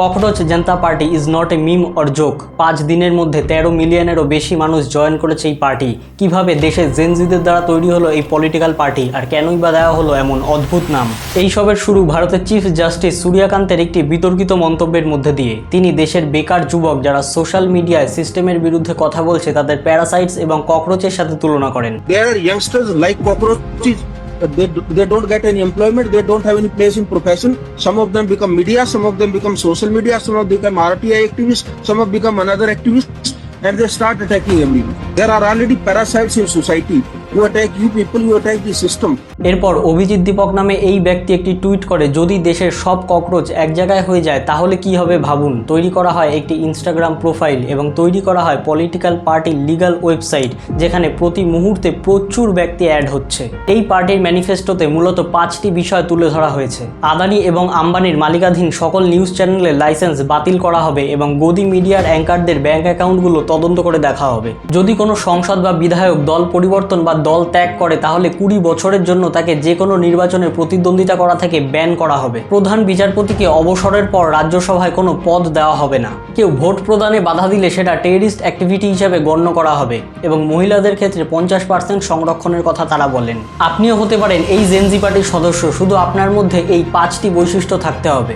Cockroach Janata Party is not a meme or joke. 5 দিনের মধ্যে 13 মিলিয়নেরও বেশি মানুষ জয়েন করেছে এই পার্টি। কিভাবে দেশের জেনজিদের দ্বারা তৈরি হলো এই পলিটিক্যাল পার্টি, আর কেনই বা দেওয়া হলো এমন অদ্ভুত নাম? এই সবের শুরু ভারতের চিফ জাস্টিস সূর্যকান্তের একটি বিতর্কিত মন্তব্যের মধ্যে দিয়ে। তিনি দেশের বেকার যুবক যারা সোশ্যাল মিডিয়ায় সিস্টেমের বিরুদ্ধে কথা বলছে তাদের প্যারাসাইটস এবং ককরোচের সাথে তুলনা করেন। There are youngsters like cockroaches. They don't get any employment. They don't have any place in profession. Some of them become media. Some of them become social media. Some of them become RTI activists. Some of them become another activists. And they start attacking everyone. There are already parasites in society who attack you people, who attack the system. এরপর অভিজিৎ দীপক নামে এই ব্যক্তি একটি tweet করে, যদি দেশের সব cockroach এক জায়গায় হয়ে যায় তাহলে কি হবে ভাবুন। তৈরি করা হয় একটি ইনস্টাগ্রাম প্রোফাইল এবং তৈরি করা হয় পলিটিক্যাল পার্টির লিগ্যাল ওয়েবসাইট, যেখানে প্রতি মুহূর্তে প্রচুর ব্যক্তি অ্যাড হচ্ছে। এই পার্টির ম্যানিফেস্টোতে মূলত 5টি বিষয় তুলে ধরা হয়েছে। আদানি এবং আম্বানির মালিকাধীন সকল নিউজ চ্যানেলের লাইসেন্স বাতিল করা হবে এবং গদি মিডিয়ার অ্যাঙ্কারদের ব্যাংক অ্যাকাউন্টগুলো তদন্ত করে দেখা হবে। যদি কোনো সংসদ বা বিধায়ক দল পরিবর্তন বা দল ত্যাগ করে তাহলে 20 বছরের জন্য তাকে যে কোনো নির্বাচনে প্রতিদ্বন্দ্বিতা করা থেকে ব্যান করা হবে। প্রধান বিচারপতিকে অবসরের পর রাজ্যসভায় কোনো পদ দেওয়া হবে না। কেউ ভোট প্রদানে বাধা দিলে সেটা টেররিস্ট অ্যাক্টিভিটি হিসেবে গণ্য করা হবে এবং মহিলাদের ক্ষেত্রে 50% সংরক্ষণের কথা তারা বলেন। আপনিও হতে পারেন এই জেনজি পার্টির সদস্য, শুধু আপনার মধ্যে এই 5টি বৈশিষ্ট্য থাকতে হবে।